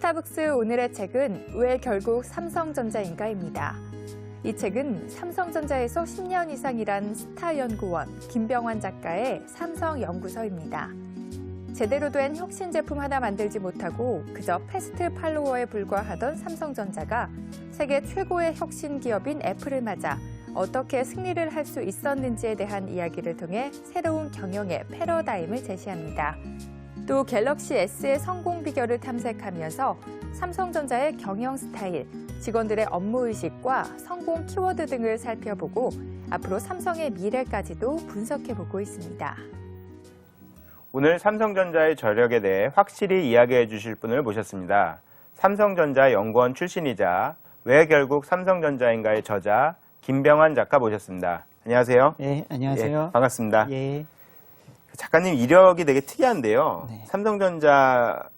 스타벅스 오늘의 책은 왜 결국 삼성전자인가입니다. 이 책은 삼성전자에서 10년 이상 일한 스타 연구원 김병환 작가의 삼성연구서입니다. 제대로 된 혁신 제품 하나 만들지 못하고 그저 패스트 팔로워에 불과하던 삼성전자가 세계 최고의 혁신 기업인 애플을 맞아 어떻게 승리를 할 수 있었는지에 대한 이야기를 통해 새로운 경영의 패러다임을 제시합니다. 또 갤럭시 S의 성공 비결을 탐색하면서 삼성전자의 경영 스타일, 직원들의 업무의식과 성공 키워드 등을 살펴보고 앞으로 삼성의 미래까지도 분석해보고 있습니다. 오늘 삼성전자의 저력에 대해 확실히 이야기해 주실 분을 모셨습니다. 삼성전자 연구원 출신이자 왜 결국 삼성전자인가의 저자 김병환 작가 모셨습니다. 안녕하세요. 네, 안녕하세요. 예, 반갑습니다. 예. 작가님 이력이 되게 특이한데요. 네. 삼성전자에서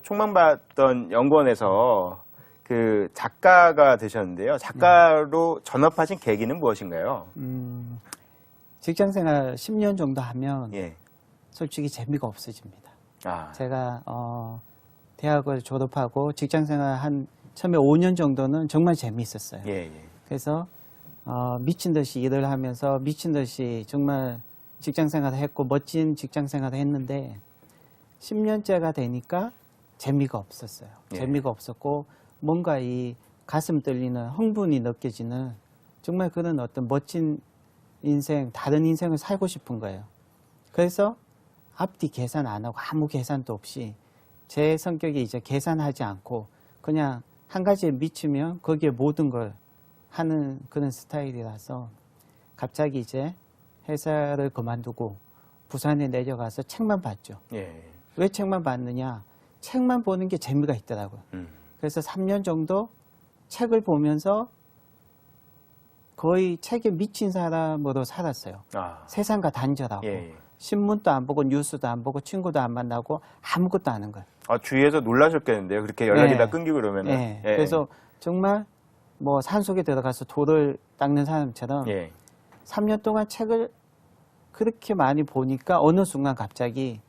총망받던 연구원에서 그 작가가 되셨는데요. 작가로 전업하신 계기는 무엇인가요? 직장생활 10년 정도 하면 예. 솔직히 재미가 없어집니다. 아, 제가 대학을 졸업하고 직장생활 한 처음에 5년 정도는 정말 재미있었어요. 예, 예. 그래서 미친 듯이 일을 하면서 미친 듯이 정말 직장생활을 했고 멋진 직장생활을 했는데 10년째가 되니까 재미가 없었어요. 예. 재미가 없었고 뭔가 이 가슴 떨리는 흥분이 느껴지는 정말 그런 어떤 멋진 인생, 다른 인생을 살고 싶은 거예요. 그래서 앞뒤 계산 안 하고 아무 계산도 없이 제 성격이 이제 계산하지 않고 그냥 한 가지에 미치면 거기에 모든 걸 하는 그런 스타일이라서 갑자기 이제 회사를 그만두고 부산에 내려가서 책만 봤죠. 예. 왜 책만 봤느냐? 책만 보는 게 재미가 있더라고요. 그래서 3년 정도 책을 보면서 거의 책에 미친 사람으로 살았어요. 아, 세상과 단절하고 예, 예. 신문도 안 보고 뉴스도 안 보고 친구도 안 만나고 아무것도 안 하는 거예요. 아, 주위에서 놀라셨겠는데요. 그렇게 연락이 네. 다 끊기고 그러면은. 네. 예. 그래서 정말 뭐 산속에 들어가서 돌을 닦는 사람처럼 예. 3년 동안 책을 그렇게 많이 보니까 어느 순간 갑자기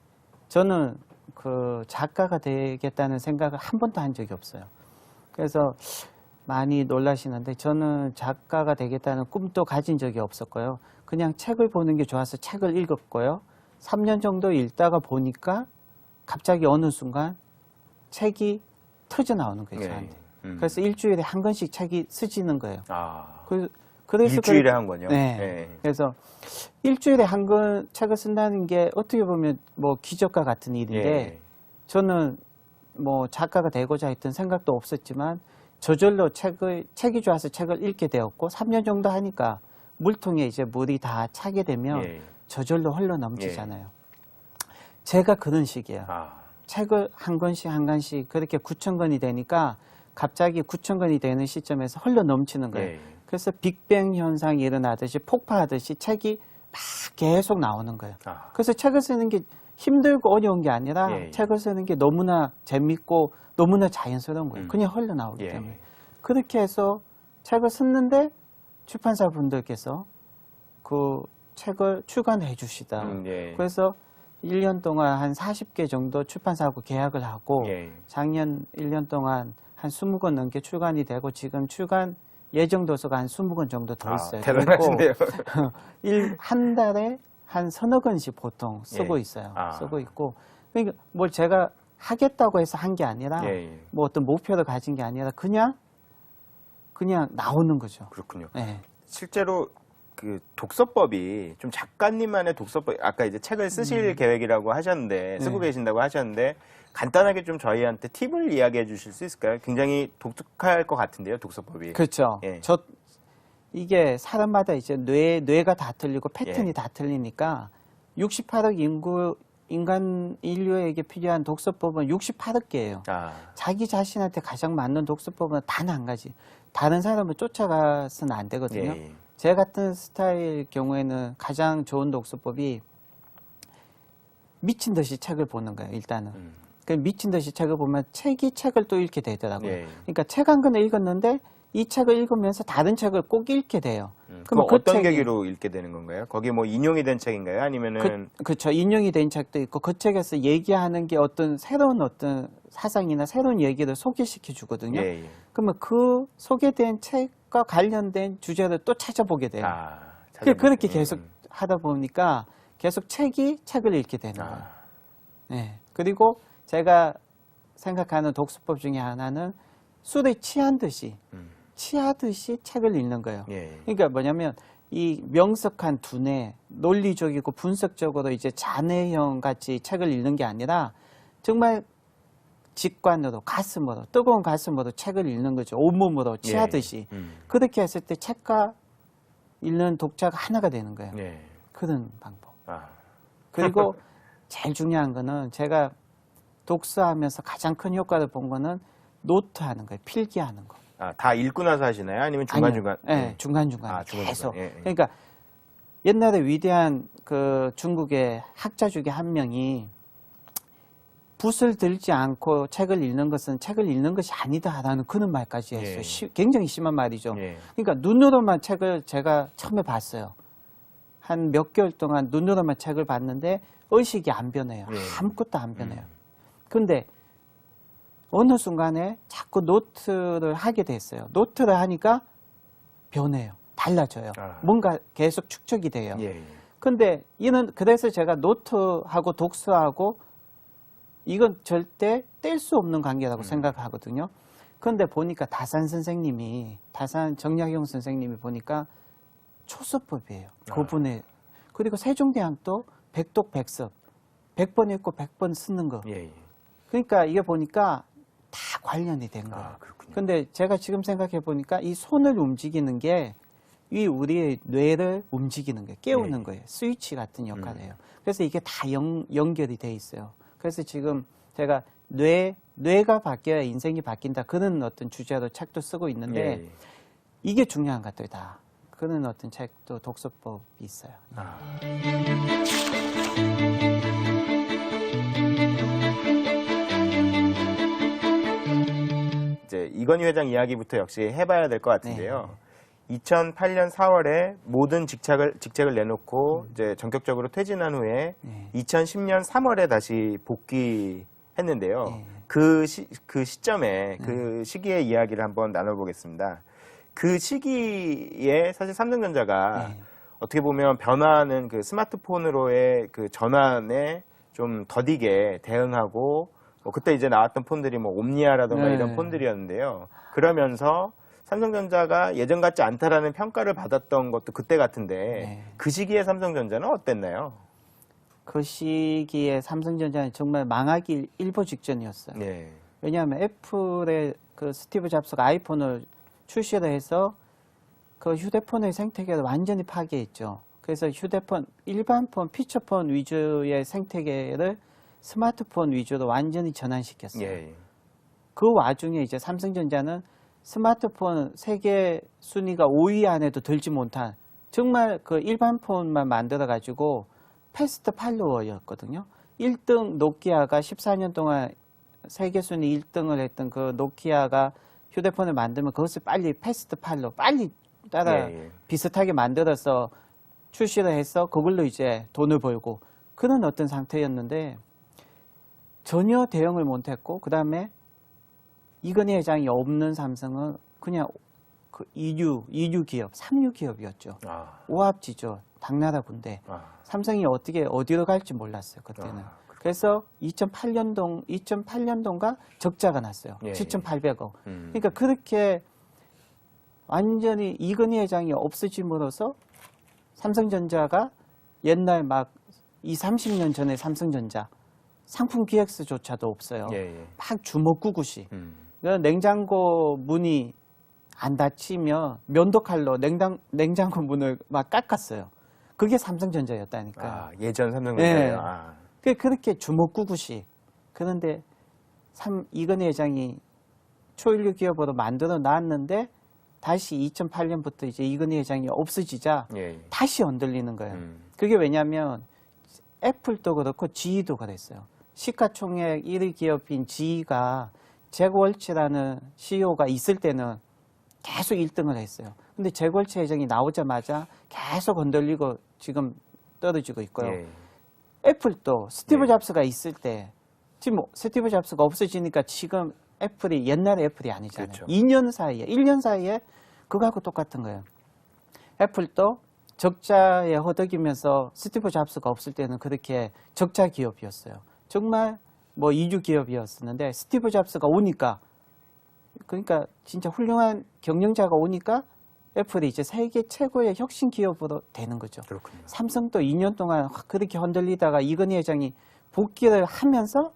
저는 그 작가가 되겠다는 생각을 한 번도 한 적이 없어요. 그래서 많이 놀라시는데 저는 작가가 되겠다는 꿈도 가진 적이 없었고요. 그냥 책을 보는 게 좋아서 책을 읽었고요. 3년 정도 읽다가 보니까 갑자기 어느 순간 책이 터져 나오는 거예요, 저한테. 그래서 일주일에 한 권씩 책이 쓰지는 거예요. 아, 그래서 일주일에 한 권요? 네. 예. 그래서 일주일에 한 권 책을 쓴다는 게 어떻게 보면 뭐 기적과 같은 일인데 예. 저는 뭐 작가가 되고자 했던 생각도 없었지만 저절로 책이 좋아서 책을 읽게 되었고 3년 정도 하니까 물통에 이제 물이 다 차게 되면 예. 저절로 흘러 넘치잖아요. 제가 그런 식이에요. 아, 책을 한 권씩 한 권씩 그렇게 9,000권이 되니까 갑자기 9,000권이 되는 시점에서 흘러 넘치는 거예요. 예. 그래서 빅뱅 현상이 일어나듯이 폭파하듯이 책이 막 계속 나오는 거예요. 아. 그래서 책을 쓰는 게 힘들고 어려운 게 아니라 예. 책을 쓰는 게 너무나 재밌고 너무나 자연스러운 거예요. 그냥 흘러나오기 예. 때문에. 그렇게 해서 책을 썼는데 출판사 분들께서 그 책을 출간해 주시다. 예. 그래서 1년 동안 한 40개 정도 출판사하고 계약을 하고 예. 작년 1년 동안 한 20권 넘게 출간이 되고 지금 출간 예정 도서가 한 20권 정도 더 있어요. 대단하신데요. 한 달에 한 서너 권씩 보통 쓰고 예. 있어요. 아. 쓰고 있고. 그러니까 뭘 제가 하겠다고 해서 한 게 아니라 예. 뭐 어떤 목표를 가진 게 아니라 그냥 나오는 거죠. 그렇군요. 네. 실제로 그 독서법이 좀 작가님만의 독서법, 아까 이제 책을 쓰실 계획이라고 하셨는데, 쓰고 네. 계신다고 하셨는데, 간단하게 좀 저희한테 팁을 이야기해 주실 수 있을까요? 굉장히 독특할 것 같은데요, 독서법이. 그렇죠. 예. 이게 사람마다 이제 뇌가 다 틀리고 패턴이 예. 다 틀리니까 68억 인간 인류에게 필요한 독서법은 68억 개예요. 아, 자기 자신한테 가장 맞는 독서법은 단 한 가지. 다른 사람을 쫓아가서는 안 되거든요. 예. 제 같은 스타일 경우에는 가장 좋은 독서법이 미친 듯이 책을 보는 거예요, 일단은. 그 미친 듯이 책을 보면 책을 또 읽게 되더라고요. 예. 그러니까 책 한 권을 읽었는데 이 책을 읽으면서 다른 책을 꼭 읽게 돼요. 그럼 그 어떤 책이- 계기로 읽게 되는 건가요? 거기 뭐 인용이 된 책인가요? 아니면은 그렇죠. 인용이 된 책도 있고 그 책에서 얘기하는 게 어떤 새로운 어떤 사상이나 새로운 얘기를 소개시켜 주거든요. 예, 예. 그러면 그 소개된 책과 관련된 주제를 또 찾아보게 돼요. 찾아보고. 그렇게 계속 하다 보니까 계속 책을 읽게 되는 거예요. 아, 네. 그리고 제가 생각하는 독서법 중에 하나는 술에 취하듯이 책을 읽는 거예요. 예. 그러니까 뭐냐면 이 명석한 두뇌, 논리적이고 분석적으로 이제 자뇌형 같이 책을 읽는 게 아니라 정말 직관으로, 가슴으로, 뜨거운 가슴으로 책을 읽는 거죠. 온몸으로 취하듯이. 예. 그렇게 했을 때 책과 읽는 독자가 하나가 되는 거예요. 예. 그런 방법. 아, 그리고 제일 중요한 거는 제가 독서하면서 가장 큰 효과를 본 거는 노트하는 거예요. 필기하는 거. 다 읽고 나서 하시나요? 아니면 중간중간? 네, 중간중간 중간중간. 계속. 예, 예. 그러니까 옛날에 위대한 그 중국의 학자 중에 한 명이 붓을 들지 않고 책을 읽는 것은 책을 읽는 것이 아니다라는 그런 말까지 했어요. 예. 굉장히 심한 말이죠. 예. 그러니까 눈으로만 책을 제가 처음에 봤어요. 한 몇 개월 동안 눈으로만 책을 봤는데 의식이 안 변해요. 예. 아무것도 안 변해요. 근데 어느 순간에 자꾸 노트를 하게 됐어요. 노트를 하니까 변해요. 달라져요. 뭔가 계속 축적이 돼요. 예. 예. 근데 그래서 제가 노트하고 독서하고 이건 절대 뗄 수 없는 관계라고 생각하거든요. 그런데 보니까 다산 정약용 선생님이 보니까 초서법이에요. 그분의. 그리고 세종대왕도 백독백습. 100번 읽고 100번 쓰는 거. 예. 예. 그러니까 이게 보니까 다 관련이 된 거예요. 그렇군요. 근데 제가 지금 생각해 보니까 이 손을 움직이는 게 이 우리의 뇌를 움직이는 거예요. 깨우는 네. 거예요. 스위치 같은 역할을 해요. 그래서 이게 다 연결이 돼 있어요. 그래서 지금 제가 뇌가 바뀌어야 인생이 바뀐다. 그런 어떤 주제로 책도 쓰고 있는데 예. 예. 이게 중요한 것들이다. 그런 어떤 책도 독서법이 있어요. 이제 이건희 회장 이야기부터 역시 해봐야 될 것 같은데요. 2008년 4월에 모든 직책을 내놓고 이제 전격적으로 퇴진한 후에 2010년 3월에 다시 복귀했는데요. 그 시점에 그 시기의 이야기를 한번 나눠보겠습니다. 그 시기에 사실 삼성전자가 어떻게 보면 변화하는 그 스마트폰으로의 그 전환에 좀 더디게 대응하고 그때 이제 나왔던 폰들이 뭐 옴니아라든가 이런 폰들이었는데요. 그러면서 삼성전자가 예전 같지 않다라는 평가를 받았던 것도 그때 같은데 그 시기에 삼성전자는 어땠나요? 그 시기에 삼성전자는 정말 망하기 일보 직전이었어요. 네. 왜냐하면 애플의 그 스티브 잡스가 아이폰을 출시를 해서 그 휴대폰의 생태계를 완전히 파괴했죠. 그래서 휴대폰, 일반 폰, 피처폰 위주의 생태계를 스마트폰 위주로 완전히 전환시켰어요. 예. 그 와중에 이제 삼성전자는 스마트폰 세계 순위가 5위 안에도 들지 못한 정말 그 일반 폰만 만들어가지고 패스트 팔로워였거든요. 1등 노키아가 14년 동안 세계 순위 1등을 했던 그 노키아가 휴대폰을 만들면 그것을 빨리 패스트 팔로워, 빨리 따라 비슷하게 만들어서 출시를 해서 그걸로 이제 돈을 벌고 그런 어떤 상태였는데 전혀 대응을 못했고 그 다음에 이건희 회장이 없는 삼성은 그냥 그 2류 기업, 3류 기업이었죠. 오합지졸, 당나라 군대. 삼성이 어디로 갈지 몰랐어요, 그때는. 그래서 2008년도인가 적자가 났어요. 7,800억. 그러니까 그렇게 완전히 이건희 회장이 없어짐으로써 삼성전자가 옛날 막 30년 전에 삼성전자 상품 기획서조차도 없어요. 막 주먹구구식. 냉장고 문이 안 닫히면 면도칼로 냉장고 문을 막 깎았어요. 그게 삼성전자였다니까요. 예전 삼성전자예요. 그렇게 주먹구구식. 그런데 이건희 회장이 초일류 기업으로 만들어 놨는데 다시 2008년부터 이제 이건희 회장이 없어지자 다시 흔들리는 거예요. 그게 왜냐하면 애플도 그렇고 GE도 그랬어요. 시가총액 1위 기업인 GE가 잭 월치라는 CEO가 있을 때는 계속 1등을 했어요. 근데 재벌체 회장이 나오자마자 계속 흔들리고 지금 떨어지고 있고요. 예. 애플도 스티브 네. 잡스가 있을 때 지금 뭐 스티브 잡스가 없어지니까 지금 애플이 옛날의 애플이 아니잖아요. 그렇죠. 2년 사이에 1년 사이에 그거하고 똑같은 거예요. 애플도 적자에 허덕이면서 스티브 잡스가 없을 때는 그렇게 적자 기업이었어요. 정말 뭐 이주 기업이었었는데 스티브 잡스가 오니까 그러니까 진짜 훌륭한 경영자가 오니까 애플이 이제 세계 최고의 혁신 기업으로 되는 거죠. 그렇군요. 삼성도 2년 동안 그렇게 흔들리다가 이건희 회장이 복귀를 하면서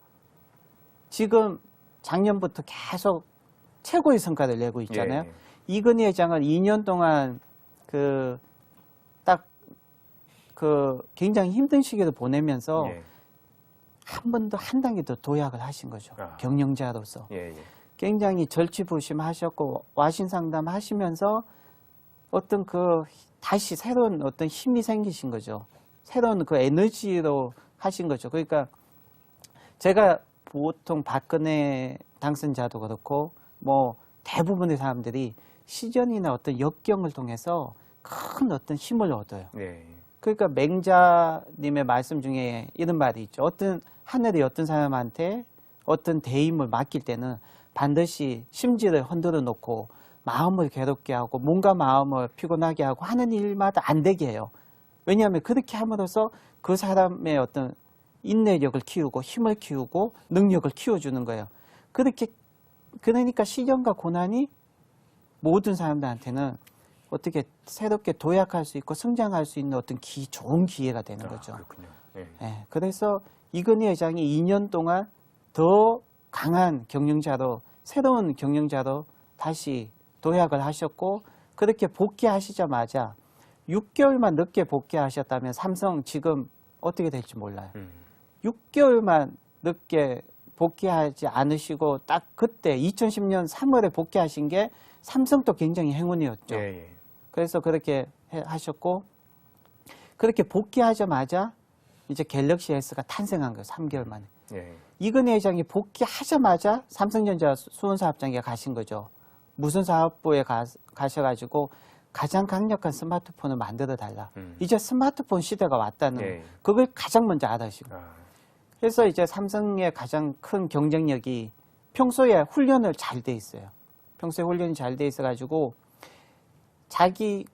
지금 작년부터 계속 최고의 성과를 내고 있잖아요. 예. 이건희 회장은 2년 동안 굉장히 힘든 시기를 보내면서 예. 한 번 더 한 단계 더 도약을 하신 거죠. 아. 경영자로서. 예. 예. 굉장히 절치부심하셨고 와신 상담하시면서 어떤 다시 새로운 어떤 힘이 생기신 거죠. 새로운 그 에너지로 하신 거죠. 그러니까 제가 보통 박근혜 당선자도 그렇고 뭐 대부분의 사람들이 시전이나 어떤 역경을 통해서 큰 어떤 힘을 얻어요. 예. 그러니까 맹자님의 말씀 중에 이런 말이 있죠. 하늘이 어떤 사람한테 어떤 대임을 맡길 때는 반드시 심지를 흔들어 놓고 마음을 괴롭게 하고 몸과 마음을 피곤하게 하고 하는 일마다 안 되게 해요. 왜냐하면 그렇게 함으로써 그 사람의 어떤 인내력을 키우고 힘을 키우고 능력을 키워주는 거예요. 그러니까 시련과 고난이 모든 사람들한테는 어떻게 새롭게 도약할 수 있고 성장할 수 있는 어떤 좋은 기회가 되는 거죠. 그렇군요. 예. 예, 그래서 이건희 회장이 2년 동안 더 강한 경영자로 새로운 경영자로 다시 도약을 하셨고 그렇게 복귀하시자마자 6개월만 늦게 복귀하셨다면 삼성 지금 어떻게 될지 몰라요. 6개월만 늦게 복귀하지 않으시고 딱 그때 2010년 3월에 복귀하신 게 삼성도 굉장히 행운이었죠. 예. 예. 그래서 그렇게 하셨고 그렇게 복귀하자마자 이제 갤럭시 S가 탄생한 거예요. 3개월 만에. 예. 이건희 회장이 복귀하자마자 삼성전자 수원사업장에 가신 거죠. 무슨 사업부에 가셔가지고 가장 강력한 스마트폰을 만들어 달라. 이제 스마트폰 시대가 왔다는 예. 그걸 가장 먼저 알아시고. 아. 그래서 이제 삼성의 가장 큰 경쟁력이 평소에 훈련을 잘 돼 있어요. 평소에 훈련이 잘 돼 있어가지고 자기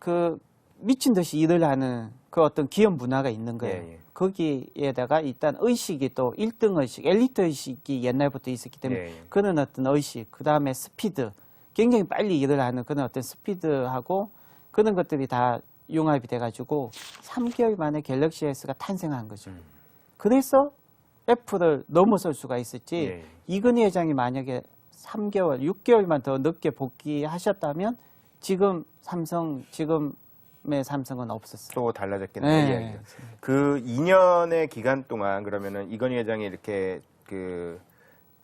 미친 듯이 일을 하는 그 어떤 기업 문화가 있는 거예요. 예. 예. 거기에다가 일단 의식이 또 1등 의식, 엘리트 의식이 옛날부터 있었기 때문에 예. 예. 그런 어떤 의식, 그 다음에 스피드, 굉장히 빨리 일을 하는 그런 어떤 스피드하고 그런 것들이 다 융합이 돼가지고 3개월 만에 갤럭시 S가 탄생한 거죠. 그래서 애플을 넘어설 수가 있었지 예. 이건희 회장이 만약에 3개월, 6개월만 더 늦게 복귀하셨다면 지금의 삼성은 없었어요. 또 달라졌겠네요. 네. 이야기가. 그 2년의 기간 동안 그러면은 이건희 회장이 이렇게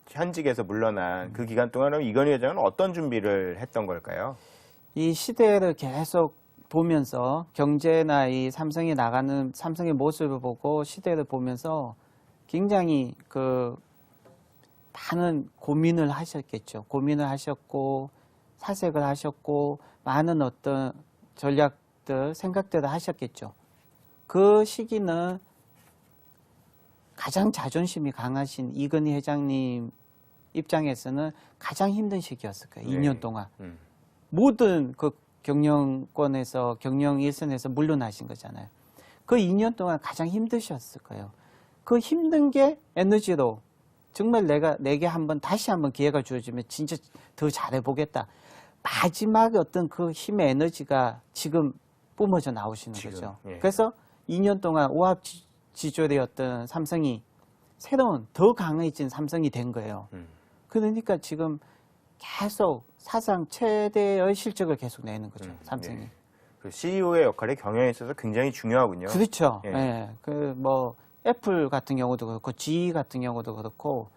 현직에서 물러난 그 기간 동안 이건희 회장은 어떤 준비를 했던 걸까요? 이 시대를 계속 보면서 경제나 이 삼성이 나가는 삼성의 모습을 보고 시대를 보면서 굉장히 많은 고민을 하셨겠죠. 고민을 하셨고 사색을 하셨고 많은 어떤 전략들, 생각들을 하셨겠죠. 그 시기는 가장 자존심이 강하신 이건희 회장님 입장에서는 가장 힘든 시기였을 거예요. 네. 2년 동안. 모든 그 경영권에서, 경영 일선에서 물러나신 거잖아요. 그 2년 동안 가장 힘드셨을 거예요. 그 힘든 게 에너지로 정말 내게 다시 한번 기회가 주어지면 진짜 더 잘해보겠다. 마지막에 어떤 그 힘의 에너지가 지금 뿜어져 나오시는 거죠. 예. 그래서 2년 동안 오합지졸이었던 삼성이 새로운 더 강해진 삼성이 된 거예요. 그러니까 지금 계속 사상 최대의 실적을 계속 내는 거죠. 삼성이. 예. 그 CEO의 역할이 경영에 있어서 굉장히 중요하군요. 그렇죠. 예. 예. 애플 같은 경우도 그렇고 GE 같은 경우도 그렇고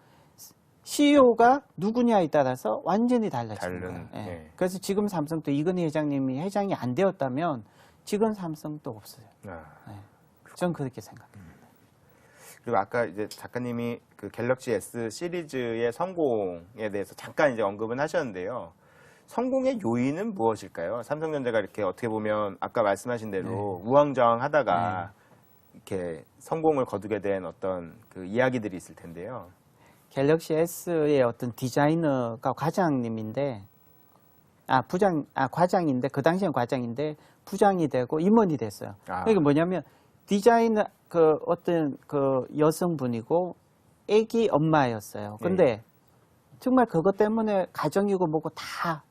CEO가 누구냐에 따라서 완전히 달라지는 거예요. 예. 예. 그래서 지금 삼성도 이건희 회장님이 회장이 안 되었다면 지금 삼성도 없어요. 예. 저는 그렇게 생각합니다. 그리고 아까 이제 작가님이 그 갤럭시 S 시리즈의 성공에 대해서 잠깐 이제 언급은 하셨는데요. 성공의 요인은 무엇일까요? 삼성전자가 이렇게 어떻게 보면 아까 말씀하신 대로 우왕좌왕하다가 이렇게 성공을 거두게 된 어떤 그 이야기들이 있을 텐데요. 갤럭시 S의 어떤 디자이너가 과장님인데, 과장인데, 그 당시엔 과장인데, 부장이 되고 임원이 됐어요. 이게 뭐냐면, 디자이너, 어떤 여성분이고, 애기 엄마였어요. 근데, 정말 그것 때문에 가정이고 뭐고 다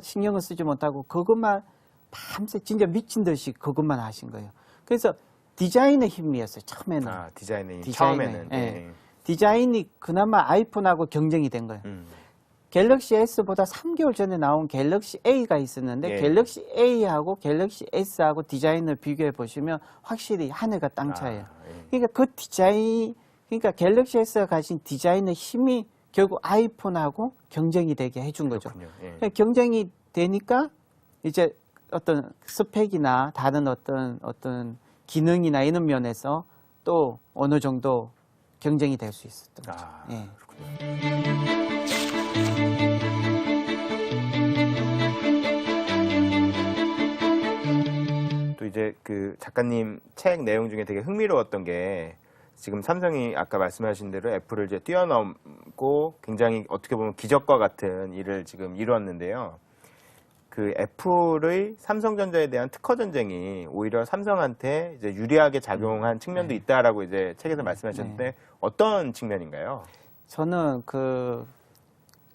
신경을 쓰지 못하고, 그것만 밤새 진짜 미친 듯이 그것만 하신 거예요. 그래서 디자인의 힘이었어요, 처음에는. 디자인이 디자인의, 처음에는. 예. 디자인이 그나마 아이폰하고 경쟁이 된 거예요. 갤럭시 S보다 3개월 전에 나온 갤럭시 A가 있었는데 갤럭시 A하고 갤럭시 S하고 디자인을 비교해 보시면 확실히 하늘과 땅 차이예요. 그러니까 그 디자인, 그러니까 갤럭시 S가 가진 디자인의 힘이 결국 아이폰하고 경쟁이 되게 해준 거죠. 그러니까 경쟁이 되니까 이제 어떤 스펙이나 다른 어떤 기능이나 이런 면에서 또 어느 정도 경쟁이 될 수 있었던 거죠. 예. 또 이제 그 작가님 책 내용 중에 되게 흥미로웠던 게 지금 삼성이 아까 말씀하신 대로 애플을 이제 뛰어넘고 굉장히 어떻게 보면 기적과 같은 일을 지금 이루었는데요. 그 애플의 삼성전자에 대한 특허 전쟁이 오히려 삼성한테 이제 유리하게 작용한 측면도 있다라고 이제 책에서 말씀하셨는데 어떤 측면인가요? 저는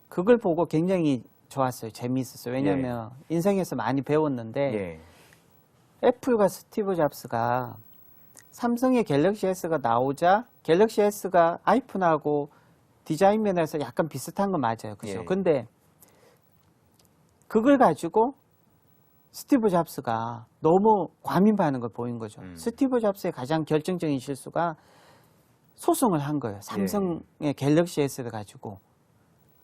그걸 보고 굉장히 좋았어요. 재미있었어요. 왜냐하면 인생에서 많이 배웠는데 애플과 스티브 잡스가 삼성의 갤럭시 S가 나오자 갤럭시 S가 아이폰하고 디자인 면에서 약간 비슷한 건 맞아요. 그죠? 근데 그걸 가지고 스티브 잡스가 너무 과민반응을 보인 거죠. 스티브 잡스의 가장 결정적인 실수가 소송을 한 거예요. 삼성의 갤럭시 S를 가지고.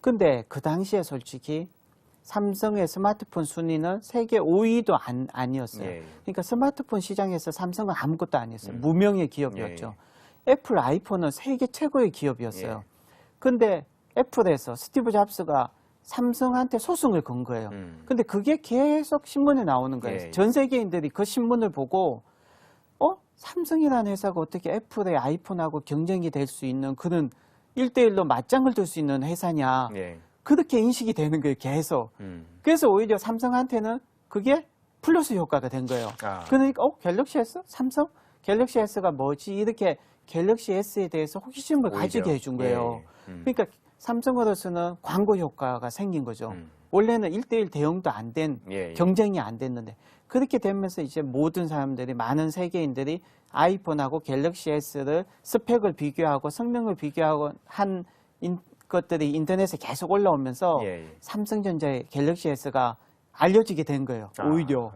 근데 그 당시에 솔직히 삼성의 스마트폰 순위는 세계 5위도 아니었어요. 그러니까 스마트폰 시장에서 삼성은 아무것도 아니었어요. 무명의 기업이었죠. 애플 아이폰은 세계 최고의 기업이었어요. 근데 애플에서 스티브 잡스가 삼성한테 소송을 건 거예요. 근데 그게 계속 신문에 나오는 거예요. 전 세계인들이 그 신문을 보고 삼성이라는 회사가 어떻게 애플의 아이폰하고 경쟁이 될 수 있는 그런 1대1로 맞짱을 들 수 있는 회사냐. 그렇게 인식이 되는 거예요, 계속. 그래서 오히려 삼성한테는 그게 플러스 효과가 된 거예요. 그러니까 갤럭시 S? 삼성? 갤럭시 S가 뭐지? 이렇게 갤럭시 S에 대해서 호기심을 가지게 해준 거예요. 그러니까 삼성으로서는 광고 효과가 생긴 거죠. 원래는 1대1 대응도 안 된, 경쟁이 안 됐는데 그렇게 되면서 이제 모든 사람들이, 많은 세계인들이 아이폰하고 갤럭시 S를 스펙을 비교하고 성능을 비교하고 한 것들이 인터넷에 계속 올라오면서 삼성전자의 갤럭시 S가 알려지게 된 거예요. 오히려.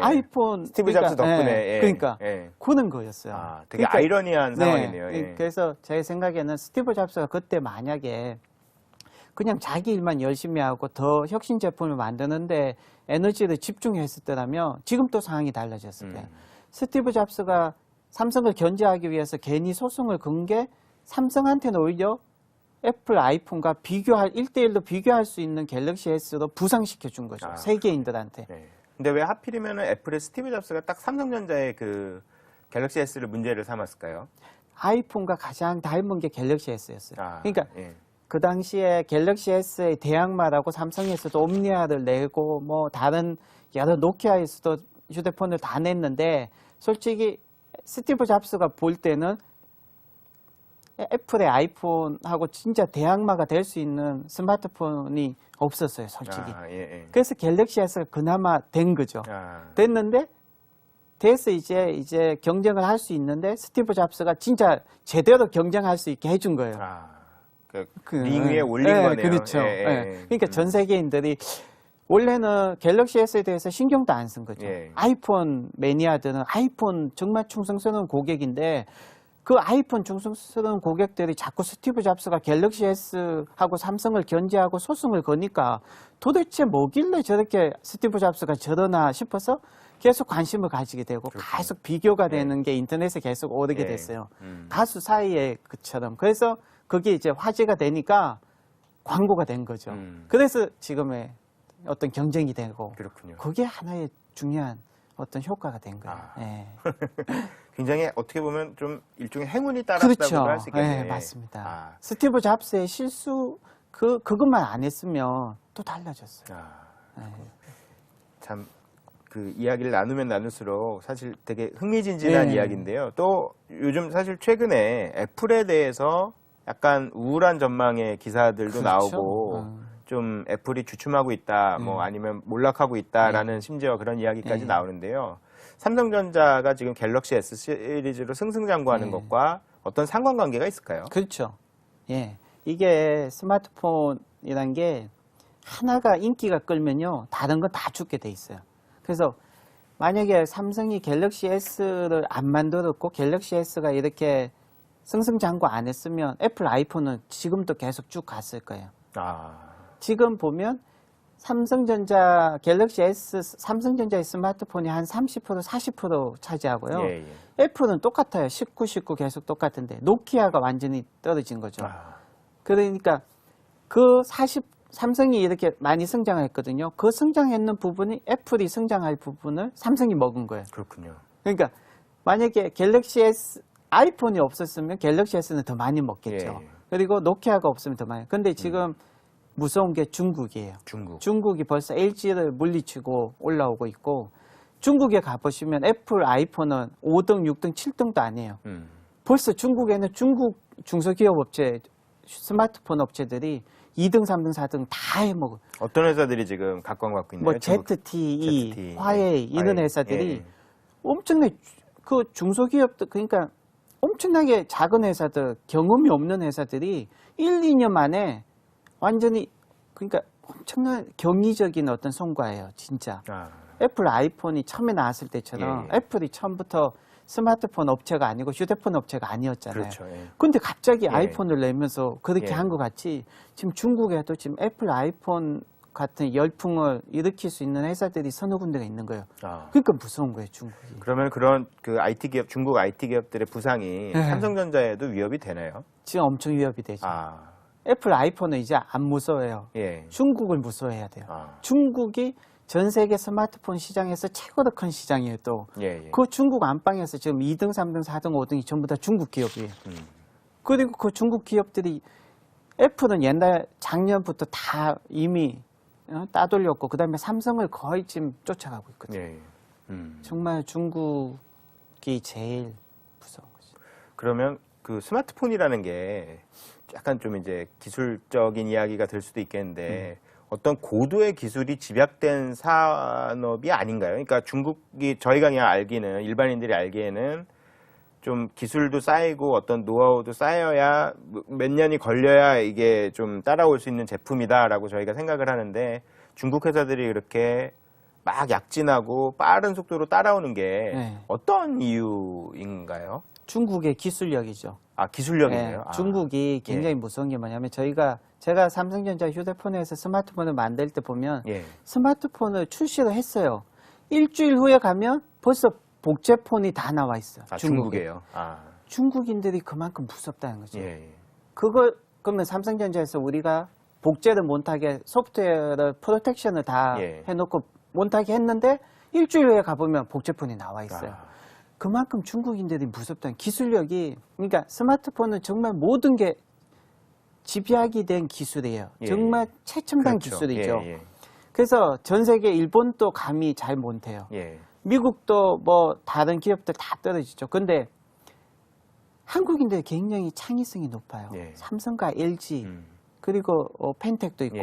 아이폰 스티브 잡스 덕분에. 그러니까 그런 거였어요. 되게 그러니까, 아이러니한 상황이네요. 그래서 제 생각에는 스티브 잡스가 그때 만약에 그냥 자기 일만 열심히 하고 더 혁신 제품을 만드는데 에너지를 집중했었더라면 지금 또 상황이 달라졌을 거예요. 스티브 잡스가 삼성을 견제하기 위해서 괜히 소송을 건 게 삼성한테는 오히려 애플 아이폰과 1대1로 비교할 수 있는 갤럭시 S로 부상시켜 준 거죠. 세계인들한테. 근데 왜 하필이면 애플의 스티브 잡스가 딱 삼성전자의 그 갤럭시 S를 문제를 삼았을까요? 아이폰과 가장 닮은 게 갤럭시 S였어요. 그러니까 그 당시에 갤럭시 S의 대항마라고 삼성에서도 옴니아를 내고 뭐 다른 여러 노키아에서도 휴대폰을 다 냈는데 솔직히 스티브 잡스가 볼 때는 애플의 아이폰하고 진짜 대항마가 될 수 있는 스마트폰이 없었어요, 솔직히. 그래서 갤럭시 S가 그나마 된 거죠. 됐는데 돼서 이제 경쟁을 할 수 있는데 스티브 잡스가 진짜 제대로 경쟁할 수 있게 해준 거예요. 링 위에 올린 거네요. 그렇죠. 그러니까 전 세계인들이 원래는 갤럭시 S에 대해서 신경도 안 쓴 거죠. 아이폰 매니아들은 아이폰 정말 충성스러운 고객인데 그 아이폰 충성스러운 고객들이 자꾸 스티브 잡스가 갤럭시 S하고 삼성을 견제하고 소송을 거니까 도대체 뭐길래 저렇게 스티브 잡스가 저러나 싶어서 계속 관심을 가지게 되고 계속 비교가 되는 게 인터넷에 계속 오르게 됐어요. 가수 사이에 그처럼. 그래서 그게 이제 화제가 되니까 광고가 된 거죠. 그래서 지금의 어떤 경쟁이 되고 그렇군요. 그게 하나의 중요한 어떤 효과가 된 거예요. 아. 예. 굉장히 어떻게 보면 좀 일종의 행운이 따랐다고 그렇죠. 할 수 있겠네요. 예, 맞습니다. 아. 스티브 잡스의 실수 그것만 안 했으면 또 달라졌어요. 예. 참 그 이야기를 나누면 나눌수록 사실 되게 흥미진진한 네. 이야기인데요. 또 요즘 사실 최근에 애플에 대해서 약간 우울한 전망의 기사들도 그렇죠. 나오고 좀 애플이 주춤하고 있다, 뭐 아니면 몰락하고 있다라는 심지어 그런 이야기까지 네. 나오는데요. 삼성전자가 지금 갤럭시 S 시리즈로 승승장구하는 네. 것과 어떤 상관관계가 있을까요? 그렇죠. 예. 이게 스마트폰이란 게 하나가 인기가 끌면요, 다른 건 다 죽게 돼 있어요. 그래서 만약에 삼성이 갤럭시 S를 안 만들었고 갤럭시 S가 이렇게 승승장구 안 했으면 애플 아이폰은 지금도 계속 쭉 갔을 거예요. 지금 보면 삼성전자 갤럭시 S, 삼성전자의 스마트폰이 한 30%, 40% 차지하고요. 예, 예. 애플은 똑같아요. 19, 19 계속 똑같은데 노키아가 완전히 떨어진 거죠. 그러니까 그 삼성이 이렇게 많이 성장했거든요. 그 성장했는 부분이 애플이 성장할 부분을 삼성이 먹은 거예요. 그렇군요. 그러니까 만약에 갤럭시 S, 아이폰이 없었으면 갤럭시 S는 더 많이 먹겠죠. 예. 그리고 노키아가 없으면 더 많이. 근데 지금 무서운 게 중국이에요. 중국이 벌써 LG를 물리치고 올라오고 있고, 중국에 가보시면 애플 아이폰은 5등, 6등, 7등도 아니에요. 벌써 중국에는 중국 중소기업 업체, 스마트폰 업체들이 2등, 3등, 4등 다 해먹어요. 어떤 회사들이 지금 각광받고 있나요? 뭐 ZTE, 화웨이 이런 회사들이 엄청나게 그 중소기업들, 그러니까 엄청나게 작은 회사들, 경험이 없는 회사들이 1, 2년 만에 완전히, 그러니까 엄청난 경이적인 어떤 성과예요, 진짜. 애플 아이폰이 처음에 나왔을 때처럼 애플이 처음부터 스마트폰 업체가 아니고 휴대폰 업체가 아니었잖아요. 그렇죠. 근데 갑자기 아이폰을 내면서 그렇게 한 것 같이 지금 중국에도 지금 애플 아이폰 같은 열풍을 일으킬 수 있는 회사들이 서너 군데가 있는 거예요. 그러니까 무서운 거예요, 중국이. 그러면 그런 그 IT 기업, 중국 IT 기업들의 부상이 삼성전자에도 위협이 되나요? 지금 엄청 위협이 되죠. 애플 아이폰은 이제 안 무서워해요. 중국을 무서워해야 돼요. 중국이 전 세계 스마트폰 시장에서 최고로 큰 시장이에요, 또. 그 중국 안방에서 지금 2등, 3등, 4등, 5등이 전부 다 중국 기업이에요. 그리고 그 중국 기업들이, 애플은 작년부터 다 이미 따돌렸고, 그 다음에 삼성을 거의 지금 쫓아가고 있거든요. 정말 중국이 제일 무서운 거죠. 그러면 그 스마트폰이라는 게 약간 좀 이제 기술적인 이야기가 될 수도 있겠는데, 어떤 고도의 기술이 집약된 산업이 아닌가요? 그러니까 중국이 저희가 그냥 알기는, 일반인들이 알기에는 좀 기술도 쌓이고 어떤 노하우도 쌓여야 몇 년이 걸려야 이게 좀 따라올 수 있는 제품이다라고 저희가 생각을 하는데, 중국 회사들이 그렇게 막 약진하고 빠른 속도로 따라오는 게 어떤 이유인가요? 중국의 기술력이죠. 기술력이네요. 중국이 굉장히 무서운 게 뭐냐면, 제가 삼성전자 휴대폰에서 스마트폰을 만들 때 보면 스마트폰을 출시를 했어요. 일주일 후에 가면 벌써 복제폰이 다 나와 있어요. 중국에요. 중국인들이 그만큼 무섭다는 거죠. 그걸 그러면 삼성전자에서 우리가 복제를 못하게 소프트웨어를 프로텍션을 다 해놓고 못하게 했는데 일주일 후에 가보면 복제폰이 나와 있어요. 그만큼 중국인들이 무섭다는 기술력이, 그러니까 스마트폰은 정말 모든 게 집약이 된 기술이에요. 정말 최첨단 기술이죠. 그래서 전 세계 일본도 감히 잘 못해요. 미국도 뭐 다른 기업들 다 떨어지죠. 근데 한국인들이 굉장히 창의성이 높아요. 삼성과 LG 그리고 펜텍도 있고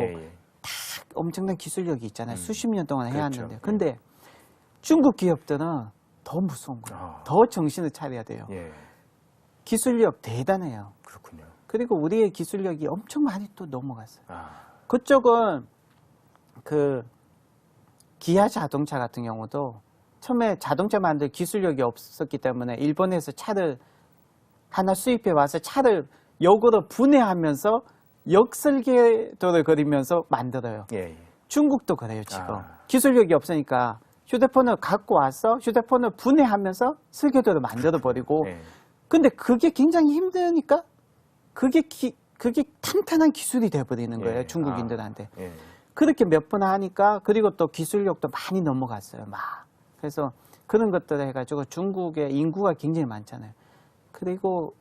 다 엄청난 기술력이 있잖아요. 수십 년 동안 해왔는데. 근데 중국 기업들은 더 무서운 거예요. 더 정신을 차려야 돼요. 기술력 대단해요. 그렇군요. 그리고 우리의 기술력이 엄청 많이 또 넘어갔어요. 그쪽은 그 기아 자동차 같은 경우도 처음에 자동차 만들 기술력이 없었기 때문에 일본에서 차를 하나 수입해 와서 차를 역으로 분해하면서 역설계도를 그리면서 만들어요. 중국도 그래요, 지금. 기술력이 없으니까 휴대폰을 갖고 와서 휴대폰을 분해하면서 설계도를 만들어버리고 근데 그게 굉장히 힘드니까 그게 그게 탄탄한 기술이 돼버리는 거예요. 예. 중국인들한테. 예. 그렇게 몇 번 하니까 그리고 또 기술력도 많이 넘어갔어요. 막. 그래서 그런 것들을 해가지고 중국의 인구가 굉장히 많잖아요. 그리고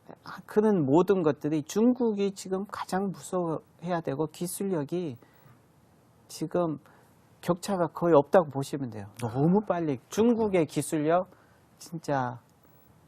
그런 모든 것들이 중국이 지금 가장 무서워해야 되고 기술력이 지금 격차가 거의 없다고 보시면 돼요. 너무 빨리 중국의 기술력 진짜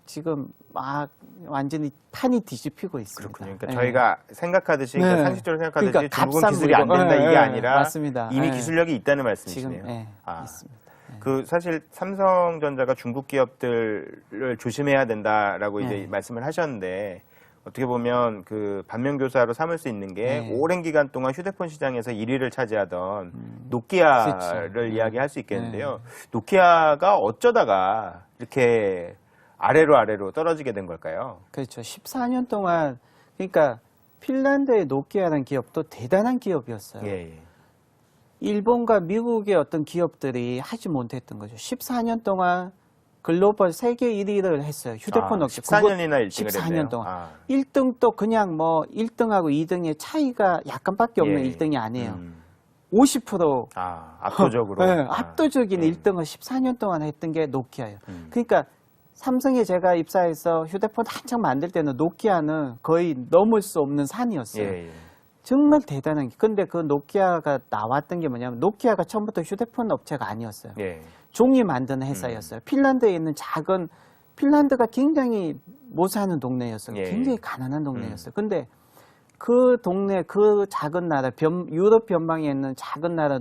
지금 막 완전히 판이 뒤집히고 있습니다. 그렇군요. 그러니까 예. 저희가 생각하듯이 그러니까 네. 상식적으로 생각하듯이 그러니까 중국은 값싸 기술이 안 보이고, 된다 이게 예, 아니라 맞습니다. 이미 예. 기술력이 있다는 지금 말씀이시네요. 예, 아. 있습니다. 예. 그 사실 삼성전자가 중국 기업들을 조심해야 된다라고 이제 네. 말씀을 하셨는데 어떻게 보면 그 반면교사로 삼을 수 있는 게 네. 오랜 기간 동안 휴대폰 시장에서 1위를 차지하던 노키아를 그렇죠. 이야기할 수 있겠는데요. 노키아가 어쩌다가 이렇게 아래로 떨어지게 된 걸까요? 그렇죠. 14년 동안 그러니까 핀란드의 노키아라는 기업도 대단한 기업이었어요. 예. 일본과 미국의 어떤 기업들이 하지 못했던 거죠. 14년 동안 글로벌 세계 1위를 했어요. 휴대폰 업체. 14년이나 1등을 14년 했네요. 동안. 아. 1등도 그냥 뭐 1등하고 2등의 차이가 약간밖에 없는 예. 1등이 아니에요. 50% 압도적으로. 네, 압도적인 1등을 14년 동안 했던 게 노키아예요. 그러니까 삼성에 제가 입사해서 휴대폰 한창 만들 때는 노키아는 거의 넘을 수 없는 산이었어요. 예. 정말 대단한 게. 근데 그 노키아가 나왔던 게 뭐냐면 노키아가 처음부터 휴대폰 업체가 아니었어요. 예. 종이 만드는 회사였어요. 핀란드에 있는 작은 핀란드가 굉장히 못 사는 동네였어요. 예. 굉장히 가난한 동네였어요. 근데 그 동네 그 작은 나라 유럽 변방에 있는 작은 나라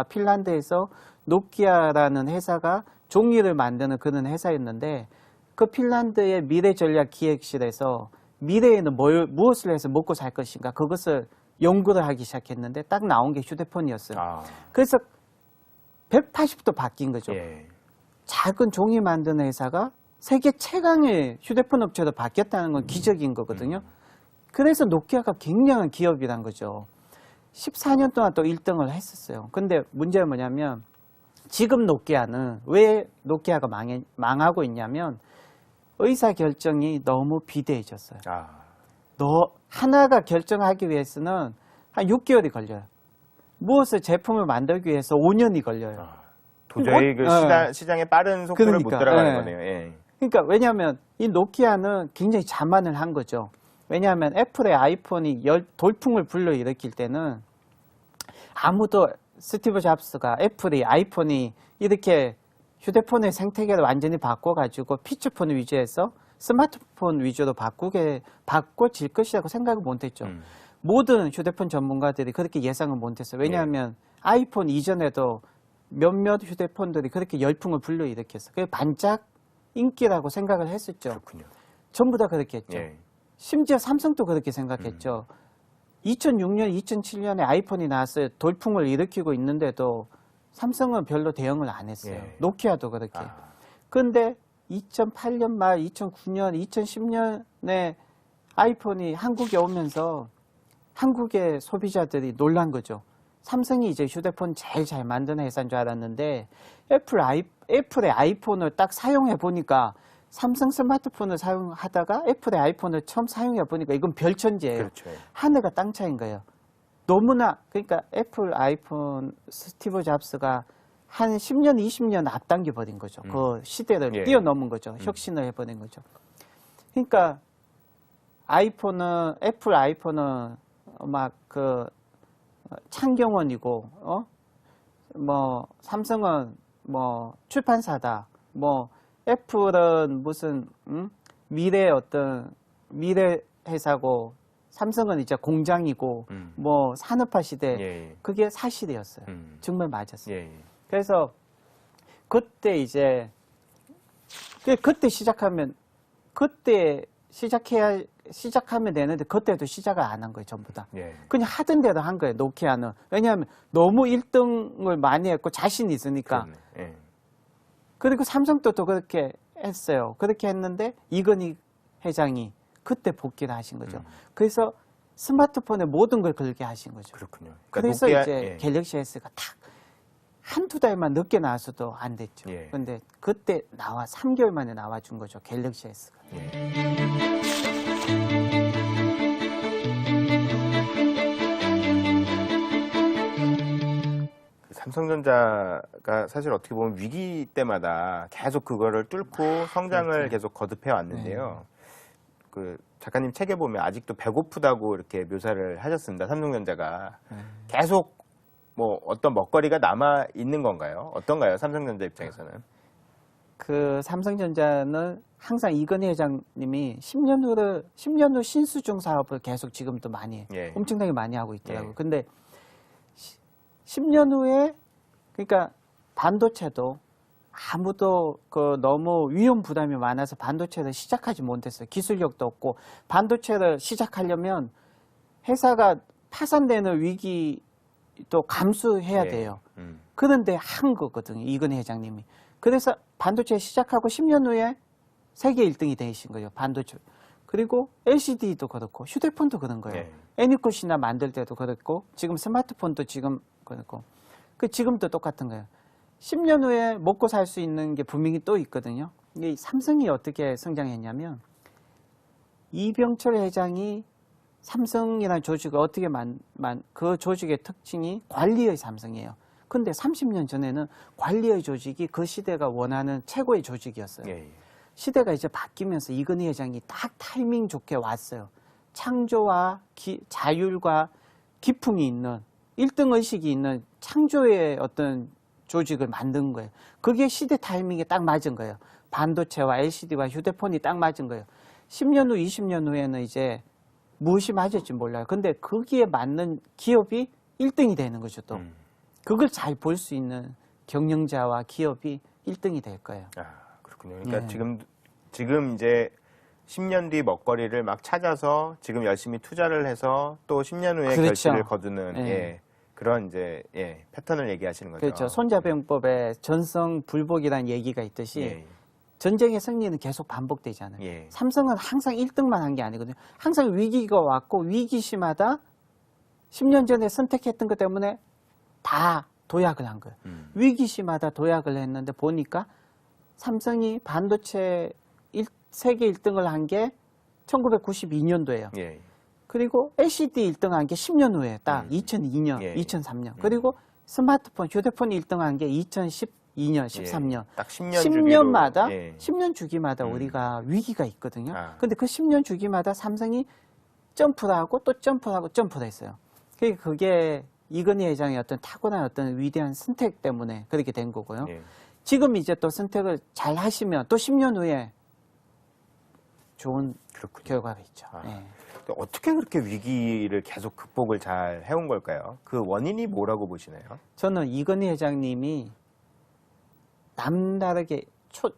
핀란드에서 노키아라는 회사가 종이를 만드는 그런 회사였는데 그 핀란드의 미래 전략 기획실에서 미래에는 무엇을 해서 먹고 살 것인가 그것을 연구를 하기 시작했는데 딱 나온 게 휴대폰이었어요. 그래서 180도 바뀐 거죠. 예. 작은 종이 만드는 회사가 세계 최강의 휴대폰 업체로 바뀌었다는 건 기적인 거거든요. 그래서 노키아가 굉장한 기업이란 거죠. 14년 동안 또 1등을 했었어요. 근데 문제가 뭐냐면 지금 노키아는 왜 노키아가 망하고 있냐면 의사결정이 너무 비대해졌어요. 하나가 결정하기 위해서는 한 6개월이 걸려요. 무엇을 제품을 만들기 위해서 5년이 걸려요. 도저히 그 시장의 빠른 속도를 못 따라가는 거네요. 예. 그러니까 왜냐하면 이 노키아는 굉장히 자만을 한 거죠. 왜냐하면 애플의 아이폰이 돌풍을 불러일으킬 때는 아무도 스티브 잡스가 애플이 아이폰이 이렇게 휴대폰의 생태계를 완전히 바꿔가지고 피처폰 위주에서 스마트폰 위주로 바꿔질 것이라고 생각을 못했죠. 모든 휴대폰 전문가들이 그렇게 예상을 못했어요. 왜냐하면 아이폰 이전에도 몇몇 휴대폰들이 그렇게 열풍을 불러일으켰어요. 그게 반짝 인기라고 생각을 했었죠. 그렇군요. 전부 다 그렇게 했죠. 예. 심지어 삼성도 그렇게 생각했죠. 2006년, 2007년에 아이폰이 나왔어요. 돌풍을 일으키고 있는데도 삼성은 별로 대응을 안 했어요. 예. 노키아도 그렇게. 그런데 2008년 말, 2009년, 2010년에 아이폰이 한국에 오면서 한국의 소비자들이 놀란 거죠. 삼성이 이제 휴대폰 제일 잘 만드는 회사인 줄 알았는데 애플의 아이폰을 딱 사용해 보니까 삼성 스마트폰을 사용하다가 애플의 아이폰을 처음 사용해 보니까 이건 별천지예요. 그렇죠. 하늘과 땅 차이인 거예요. 너무나 그러니까 애플 아이폰 스티브 잡스가 한 10년, 20년 앞당겨 버린 거죠. 그 시대를 뛰어넘은 거죠. 혁신을 해버린 거죠. 그러니까 애플 아이폰은 막 그 창경원이고, 뭐 삼성은 뭐 출판사다. 뭐 애플은 무슨 미래 회사고 삼성은 이제 공장이고 뭐 산업화 시대 그게 사실이었어요. 정말 맞았어요. 그래서 그때 이제 그때 시작하면 되는데 그때도 시작을 안 한 거예요. 전부 다. 그냥 하던 대로 한 거예요. 노키아는. 왜냐하면 너무 1등을 많이 했고 자신이 있으니까. 그리고 삼성도 또 그렇게 했어요. 그렇게 했는데 이건희 회장이 그때 복귀를 하신 거죠. 그래서 스마트폰에 모든 걸 걸게 하신 거죠. 그렇군요. 그러니까 그래서 노키아, 이제 갤럭시 S가 딱 한두 달만 늦게 나왔어도 안 됐죠. 그런데 그때 3개월 만에 나와준 거죠. 갤럭시 S가. 삼성전자가 사실 어떻게 보면 위기 때마다 계속 그거를 뚫고 성장을 그렇죠. 계속 거듭해 왔는데요. 그 작가님 책에 보면 아직도 배고프다고 이렇게 묘사를 하셨습니다. 삼성전자가 계속 뭐 어떤 먹거리가 남아 있는 건가요? 어떤가요? 삼성전자 입장에서는? 그 삼성전자는 항상 이건희 회장님이 10년 후 신수중 사업을 계속 지금도 많이 해요. 예. 엄청나게 많이 하고 있더라고요. 예. 근데 10년 후에 그러니까 반도체도 아무도 그 너무 위험 부담이 많아서 반도체를 시작하지 못했어요. 기술력도 없고 반도체를 시작하려면 회사가 파산되는 위기도 감수해야 예. 돼요. 그런데 한 거거든요. 이건희 회장님이. 그래서 반도체 시작하고 10년 후에 세계 1등이 되신 거예요. 반도체. 그리고 LCD도 그렇고 휴대폰도 그런 거예요. 예. 애니컷이나 만들 때도 그렇고 지금 스마트폰도 지금 그렇고 그 지금도 똑같은 거예요. 10년 후에 먹고 살 수 있는 게 분명히 또 있거든요. 이 삼성이 어떻게 성장했냐면 이병철 회장이 삼성이라는 조직을 어떻게 그 조직의 특징이 관리의 삼성이에요. 근데 30년 전에는 관리의 조직이 그 시대가 원하는 최고의 조직이었어요. 예. 시대가 이제 바뀌면서 이건희 회장이 딱 타이밍 좋게 왔어요. 창조와 자율과 기품이 있는 1등 의식이 있는 창조의 어떤 조직을 만든 거예요. 그게 시대 타이밍에 딱 맞은 거예요. 반도체와 LCD와 휴대폰이 딱 맞은 거예요. 10년 후, 20년 후에는 이제 무엇이 맞을지 몰라요. 근데 거기에 맞는 기업이 1등이 되는 거죠, 또. 그걸 잘 볼 수 있는 경영자와 기업이 1등이 될 거예요. 아, 그렇군요. 그러니까 예. 지금 이제 10년 뒤 먹거리를 막 찾아서 지금 열심히 투자를 해서 또 10년 후에 그렇죠. 결실을 거두는 예. 예, 그런 이제 패턴을 얘기하시는 거죠. 그렇죠. 손자병법에 전성 불복이라는 얘기가 있듯이 예. 전쟁의 승리는 계속 반복되잖아요. 예. 삼성은 항상 1등만 한 게 아니거든요. 항상 위기가 왔고 위기시마다 10년 전에 선택했던 것 때문에 다 도약을 한 거예요. 위기시마다 도약을 했는데 보니까 삼성이 반도체 세계 1등을 한 게 1992년도예요. 예. 그리고 LCD 1등 한 게 10년 후에 딱 2002년, 예. 2003년. 그리고 스마트폰, 휴대폰 1등 한 게 2012년, 13년. 딱 10년 10년마다, 주기로, 예. 10년 주기마다 우리가 위기가 있거든요. 아. 근데 그 10년 주기마다 삼성이 점프를 하고 또 점프를 하고 점프를 했어요. 그게 이건희 회장의 어떤 타고난 어떤 위대한 선택 때문에 그렇게 된 거고요. 예. 지금 이제 또 선택을 잘 하시면 또 10년 후에 좋은 그렇군요. 결과가 있죠. 아. 예. 어떻게 그렇게 위기를 계속 극복을 잘 해온 걸까요? 그 원인이 뭐라고 보시나요? 저는 이건희 회장님이 남다르게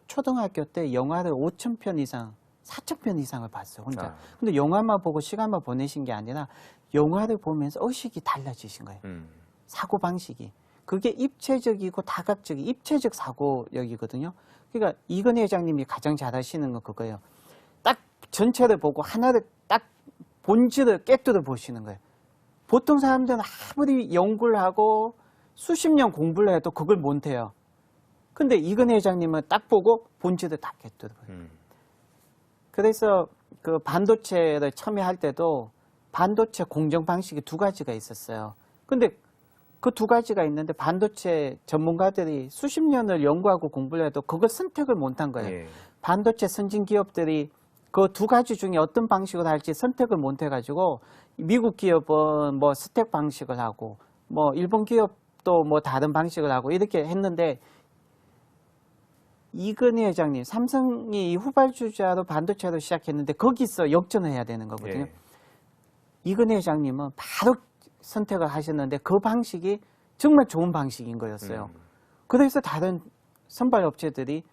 초등학교 때 영화를 5,000편 이상, 4,000편 이상을 봤어요, 혼자. 아. 근데 영화만 보고 시간만 보내신 게 아니라 영화를 보면서 의식이 달라지신 거예요. 사고방식이. 그게 입체적이고 다각적인 입체적 사고력이거든요. 그러니까 이건희 회장님이 가장 잘하시는 건 그거예요. 딱 전체를 보고 하나를 딱 본질을 깨뜨려 보시는 거예요. 보통 사람들은 아무리 연구를 하고 수십 년 공부를 해도 그걸 못해요. 근데 이건희 회장님은 딱 보고 본질을 다 깨뜨려 봐요. 그래서 그 반도체를 처음에 할 때도 반도체 공정 방식이 두 가지가 있었어요. 근데 그 두 가지가 있는데 반도체 전문가들이 수십 년을 연구하고 공부를 해도 그걸 선택을 못한 거예요. 예. 반도체 선진 기업들이 그 두 가지 중에 어떤 방식으로 할지 선택을 못 해가지고 미국 기업은 뭐 스택 방식을 하고 뭐 일본 기업도 뭐 다른 방식을 하고 이렇게 했는데 이건희 회장님, 삼성이 후발주자로 반도체로 시작했는데 거기서 역전을 해야 되는 거거든요. 예. 이건희 회장님은 바로 선택을 하셨는데 그 방식이 정말 좋은 방식인 거였어요. 그래서 다른 선발 업체들이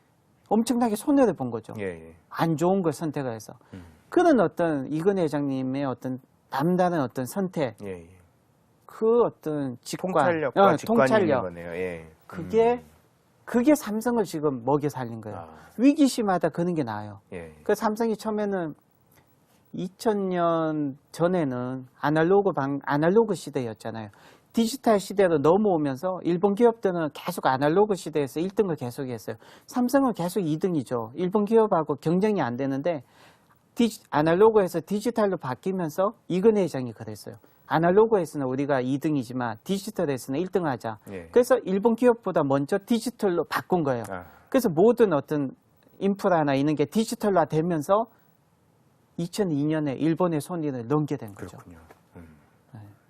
엄청나게 손해를 본 거죠. 예. 안 좋은 걸 선택을 해서. 그런 어떤 이건희 회장님의 어떤 남다른 어떤 선택, 예. 그 어떤 직관, 통찰력과 직관이 있는 통찰력. 거네요. 예. 그게 삼성을 지금 먹여 살린 거예요. 아. 위기시마다 그런 게 나아요. 예. 그 삼성이 처음에는 2000년 전에는 아날로그 시대였잖아요. 디지털 시대로 넘어오면서 일본 기업들은 계속 아날로그 시대에서 1등을 계속했어요. 삼성은 계속 2등이죠. 일본 기업하고 경쟁이 안 되는데 아날로그에서 디지털로 바뀌면서 이건희 회장이 그랬어요. 아날로그에서는 우리가 2등이지만 디지털에서는 1등을 하자. 예. 그래서 일본 기업보다 먼저 디지털로 바꾼 거예요. 그래서 모든 어떤 인프라나 이런 게 디지털화 되면서 2002년에 일본의 손익을 넘게 된 거죠. 그렇군요.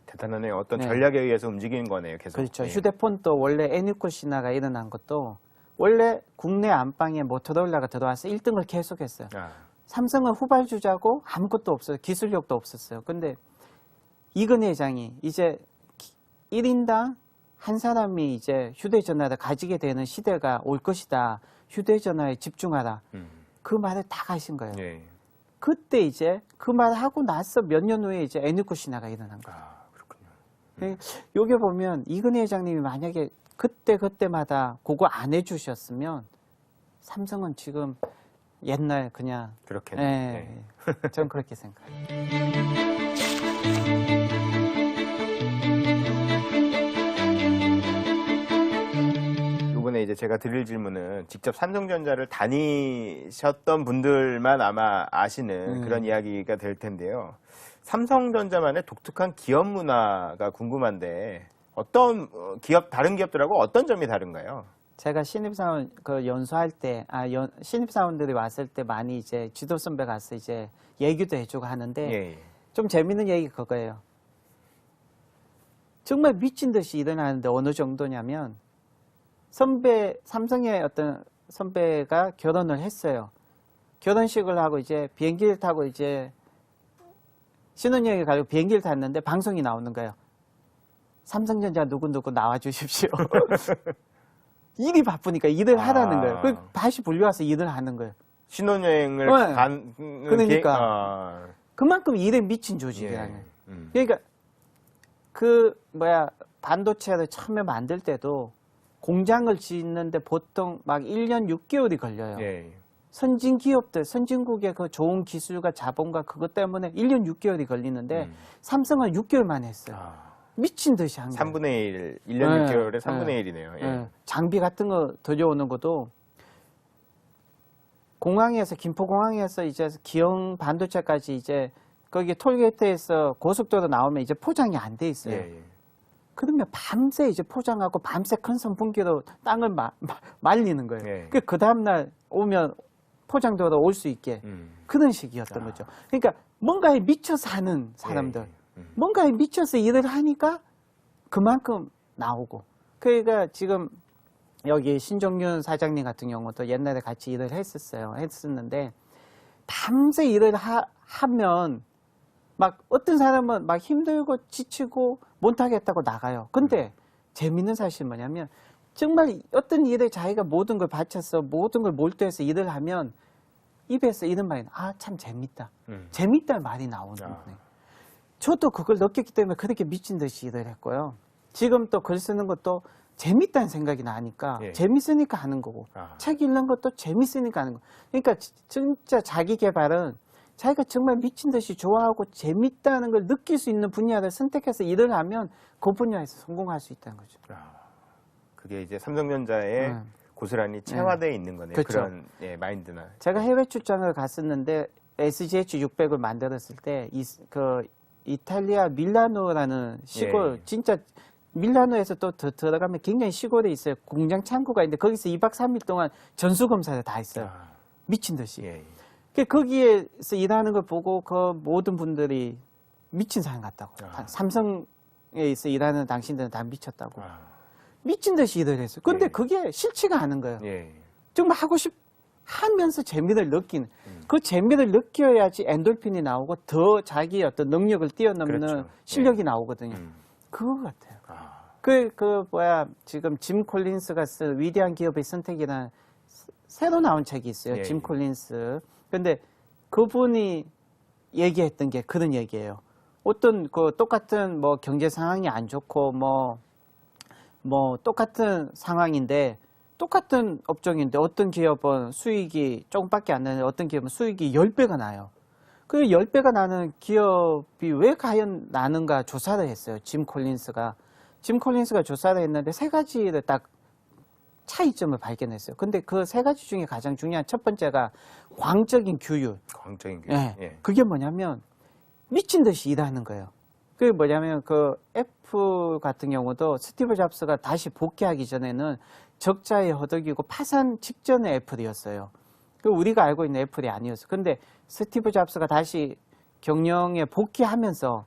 대단하네요. 어떤 네. 전략에 의해서 움직이는 거네요. 계속. 그렇죠. 예. 휴대폰도 원래 애니코 신화가 일어난 것도 원래 국내 안방에 모토로라가 들어와서 1등을 계속했어요. 삼성은 후발주자고 아무것도 없어요. 기술력도 없었어요. 근데 이근혜 회장이 이제 1인당 한 사람이 이제 휴대전화를 가지게 되는 시대가 올 것이다. 휴대전화에 집중하라. 그 말을 다 하신 거예요. 예. 그때 이제 그 말을 하고 나서 몇 년 후에 이제 애니코 신화가 일어난 거예요. 그렇군요. 여기 보면 이근혜 회장님이 만약에 그때마다 그거 안 해주셨으면 삼성은 지금 옛날 그냥 그렇겠네요. 예, 전 그렇게 생각해요. 이번에 이제 제가 드릴 질문은 직접 삼성전자를 다니셨던 분들만 아마 아시는 그런 이야기가 될 텐데요. 삼성전자만의 독특한 기업 문화가 궁금한데 어떤 기업 다른 기업들하고 어떤 점이 다른가요? 제가 신입사원 그 연수할 때, 신입사원들이 왔을 때 많이 이제 지도 선배 가서 이제 얘기도 해주고 하는데 예. 좀 재밌는 얘기 그거예요. 정말 미친 듯이 일어나는데 어느 정도냐면 삼성의 어떤 선배가 결혼을 했어요. 결혼식을 하고 이제 비행기를 타고 이제 신혼여행을 가고 비행기를 탔는데 방송이 나오는 거예요. 삼성전자 누구누구 나와주십시오. 일이 바쁘니까 일을 하라는 거예요. 그 다시 불려와서 일을 하는 거예요. 신혼여행을 그러니까 그만큼 일에 미친 조직이라는. 그러니까 반도체를 처음에 만들 때도 공장을 짓는데 보통 막 1년 6개월이 걸려요. 예. 선진 기업들, 선진국의 그 좋은 기술과 자본과 그것 때문에 1년 6개월이 걸리는데 삼성은 6개월 만에 했어요. 미친 듯이 한 거예요. 3분의 1, 1년 6개월에 3분의 1이네요. 예. 장비 같은 거 들여오는 것도 공항에서, 김포공항에서 이제 기영 반도체까지 이제 거기 톨게이트에서 고속도로 나오면 이제 포장이 안 돼 있어요. 예. 그러면 밤새 이제 포장하고 밤새 큰 선풍기로 땅을 말리는 거예요. 예. 그 다음날 오면 포장도로 올 수 있게 그런 식이었던 거죠. 그러니까 뭔가에 미쳐서 하는 사람들, 뭔가에 미쳐서 일을 하니까 그만큼 나오고. 그러니까 지금 여기 신종윤 사장님 같은 경우도 옛날에 같이 일을 했었는데 밤새 일을 하면 막 어떤 사람은 막 힘들고 지치고 못하겠다고 나가요. 근데 재밌는 사실은 뭐냐면 정말 어떤 일에 자기가 모든 걸 바쳐서 모든 걸 몰두해서 일을 하면 입에서 이런 말이 참 재밌다. 재밌다는 말이 나오는 거예요. 저도 그걸 느꼈기 때문에 그렇게 미친 듯이 일을 했고요. 지금 또 글 쓰는 것도 재밌다는 생각이 나니까 재밌으니까 하는 거고 책 읽는 것도 재밌으니까 하는 거. 그러니까 진짜 자기 개발은 자기가 정말 미친 듯이 좋아하고 재밌다는 걸 느낄 수 있는 분야를 선택해서 일을 하면 그 분야에서 성공할 수 있다는 거죠. 그게 이제 삼성전자의 고스란히 체화되어 있는 거네요. 그렇죠. 그런 마인드나. 제가 해외 출장을 갔었는데 SGH600을 만들었을 때 이탈리아 밀라노라는 시골 진짜 밀라노에서 또 들어가면 굉장히 시골에 있어요. 공장 창고가 있는데 거기서 2박 3일 동안 전수검사를 다 했어요. 미친 듯이. 거기에서 일하는 걸 보고 그 모든 분들이 미친 사람 같다고. 삼성에서 일하는 당신들은 다 미쳤다고. 미친 듯이 일을 했어요. 근데 그게 싫지가 않은 거예요. 정말 하고 하면서 재미를 느끼는. 그 재미를 느껴야지 엔돌핀이 나오고 더 자기 어떤 능력을 뛰어넘는 실력이 나오거든요. 그거 같아요. 지금 짐 콜린스가 쓴 위대한 기업의 선택이라는 새로 나온 책이 있어요. 짐 콜린스. 근데 그분이 얘기했던 게 그런 얘기예요. 어떤 똑같은 경제 상황이 안 좋고 똑같은 상황인데 똑같은 업종인데 어떤 기업은 수익이 조금밖에 안 나는데 어떤 기업은 수익이 10배가 나요. 그 10배가 나는 기업이 왜 과연 나는가 조사를 했어요. 짐 콜린스가 조사를 했는데 세 가지를 딱 차이점을 발견했어요. 근데 그 세 가지 중에 가장 중요한 첫 번째가 광적인 규율. 광적인 규율. 그게 뭐냐면 미친 듯이 일하는 거예요. 그게 뭐냐면 그 애플 같은 경우도 스티브 잡스가 다시 복귀하기 전에는 적자에 허덕이고 파산 직전의 애플이었어요. 그 우리가 알고 있는 애플이 아니었어요. 근데 스티브 잡스가 다시 경영에 복귀하면서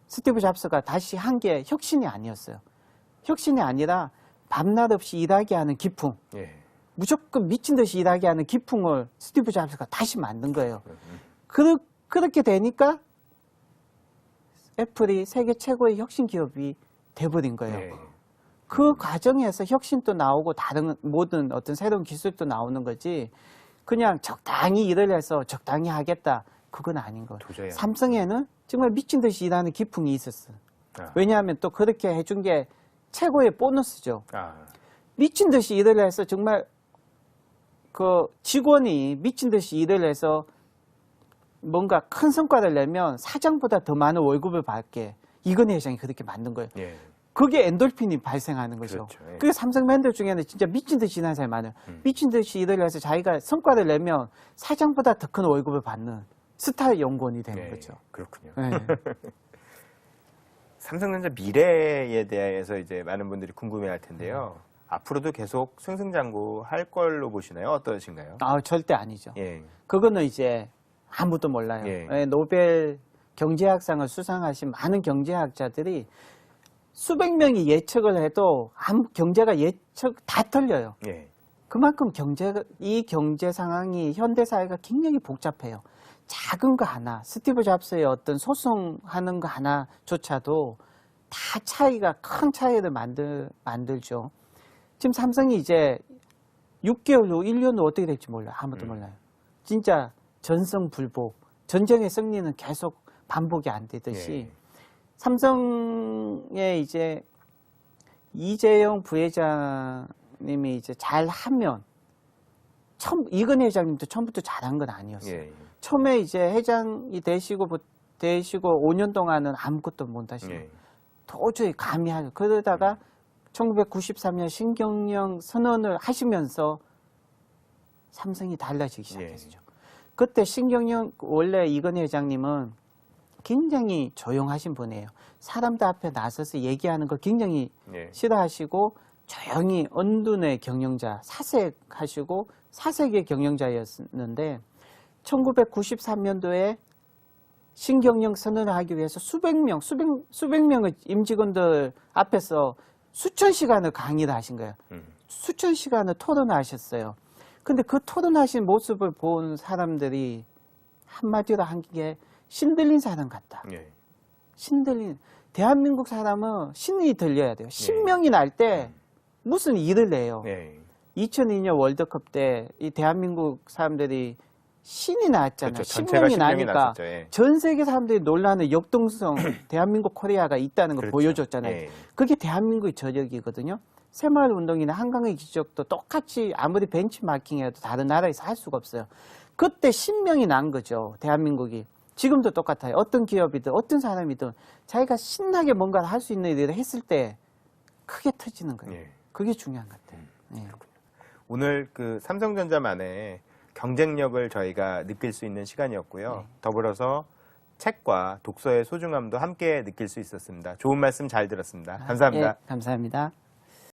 스티브 잡스가 다시 한 게 혁신이 아니었어요. 혁신이 아니라 밤낮 없이 일하게 하는 기풍. 예. 무조건 미친 듯이 일하게 하는 기풍을 스티브 잡스가 다시 만든 거예요. 그렇게 되니까 애플이 세계 최고의 혁신 기업이 돼버린 거예요. 예. 그 과정에서 혁신도 나오고 다른 모든 어떤 새로운 기술도 나오는 거지 그냥 적당히 일을 해서 적당히 하겠다. 그건 아닌 거예요. 도저히 안 삼성에는 정말 미친 듯이 일하는 기풍이 있었어요. 아. 왜냐하면 또 그렇게 해준 게 최고의 보너스죠. 아. 미친 듯이 일을 해서 정말 그 직원이 미친 듯이 일을 해서 뭔가 큰 성과를 내면 사장보다 더 많은 월급을 받게 이건희 회장이 그렇게 만든 거예요. 예. 그게 엔돌핀이 발생하는 거죠. 그렇죠. 예. 그게 삼성 멘tor 중에는 진짜 미친 듯이 일하는 사람이 많아요. 미친 듯이 일을 해서 자기가 성과를 내면 사장보다 더 큰 월급을 받는 스타 연구원이 되는 예. 거죠. 그렇군요. 네. 삼성전자 미래에 대해서 이제 많은 분들이 궁금해할 텐데요. 앞으로도 계속 승승장구할 걸로 보시나요? 어떠신가요? 아, 절대 아니죠. 예. 그거는 이제 아무도 몰라요. 예. 예, 노벨 경제학상을 수상하신 많은 경제학자들이 수백 명이 예측을 해도 경제가 예측 다 틀려요. 예. 그만큼 이 경제 상황이 현대 사회가 굉장히 복잡해요. 작은 거 하나, 스티브 잡스의 어떤 소송하는 거 하나조차도 다 큰 차이를 만들죠. 지금 삼성이 이제 6개월 후, 1년 후 어떻게 될지 몰라요. 아무도 몰라요. 진짜 전성불복, 전쟁의 승리는 계속 반복이 안 되듯이 예. 삼성의 이제 이재용 부회장님이 이제 잘하면 이건희 회장님도 처음부터 잘한 건 아니었어요. 예. 처음에 이제 회장이 되시고 5년 동안은 아무것도 못 하시고 예. 도저히 감히 하죠. 그러다가 1993년 신경영 선언을 하시면서 삼성이 달라지기 시작했죠. 그때 신경영 원래 이건희 회장님은 굉장히 조용하신 분이에요. 사람들 앞에 나서서 얘기하는 걸 굉장히 예. 싫어하시고 조용히 언둔의 경영자, 사색하시고 사색의 경영자였는데 1993년도에 신경영 선언을 하기 위해서 수백 명의 임직원들 앞에서 수천 시간을 강의를 하신 거예요. 수천 시간을 토론을 하셨어요. 근데 그 토론하신 모습을 본 사람들이 한마디로 한 게 신들린 사람 같다. 예. 대한민국 사람은 신이 들려야 돼요. 신명이 날 때 무슨 일을 내요. 예. 2002년 월드컵 때 이 대한민국 사람들이 신이 나왔잖아요. 그렇죠. 전체가 신명이 신명이 나니까 났었죠. 예. 전 세계 사람들이 놀라는 역동성 대한민국 코리아가 있다는 걸 그렇죠. 보여줬잖아요. 예. 그게 대한민국의 저력이거든요. 새마을운동이나 한강의 기적도 똑같이 아무리 벤치마킹해도 다른 나라에서 할 수가 없어요. 그때 신명이 난 거죠. 대한민국이. 지금도 똑같아요. 어떤 기업이든 어떤 사람이든 자기가 신나게 뭔가를 할 수 있는 일을 했을 때 크게 터지는 거예요. 예. 그게 중요한 것 같아요. 예. 오늘 그 삼성전자만의 경쟁력을 저희가 느낄 수 있는 시간이었고요. 더불어서 책과 독서의 소중함도 함께 느낄 수 있었습니다. 좋은 말씀 잘 들었습니다. 감사합니다. 예, 감사합니다.